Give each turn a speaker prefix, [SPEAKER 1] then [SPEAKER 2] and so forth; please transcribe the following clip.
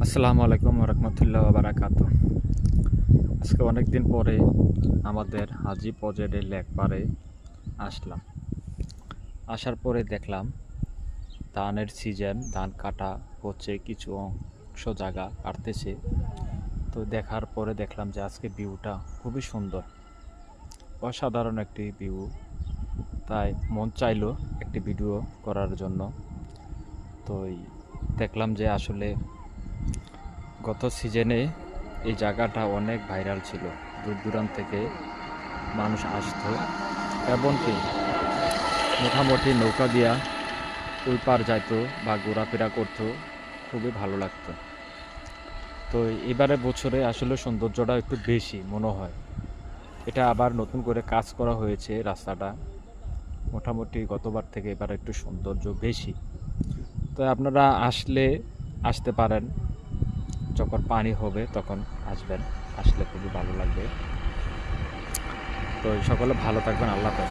[SPEAKER 1] আসসালামু আলাইকুম রহমতুল্লাহ বারাকাতু। আজকে অনেক দিন পরে আমাদের হাজি প্রজেক্টের লেক পারে আসলাম। আসার পরে দেখলাম ধানের সিজন, ধান কাটা হচ্ছে, কিছু অংশ জায়গা কাটতেছে। তো দেখার পরে দেখলাম যে আজকে ভিউটা খুবই সুন্দর, অসাধারণ একটি ভিউ। তাই মন চাইলো একটি ভিডিও করার জন্য। তো দেখলাম যে আসলে গত সিজনে এই জায়গাটা অনেক ভাইরাল ছিল, দূর দূরান্ত থেকে মানুষ আসতো, এমনকি মোটামুটি নৌকা দিয়া ওই পার যাইতো বা ঘোরাফেরা করতো, খুবই ভালো লাগতো। তো এবারে বছরে আসলে সৌন্দর্যটা একটু বেশি মনে হয়। এটা আবার নতুন করে কাজ করা হয়েছে রাস্তাটা, মোটামুটি গতবার থেকে এবার একটু সৌন্দর্য বেশি। তো আপনারা আসতে পারেন, যখন পানি হবে তখন আসবেন, আসলে খুবই ভালো লাগবে। তো সকলে ভালো থাকবেন, আল্লাহ হাফেজ।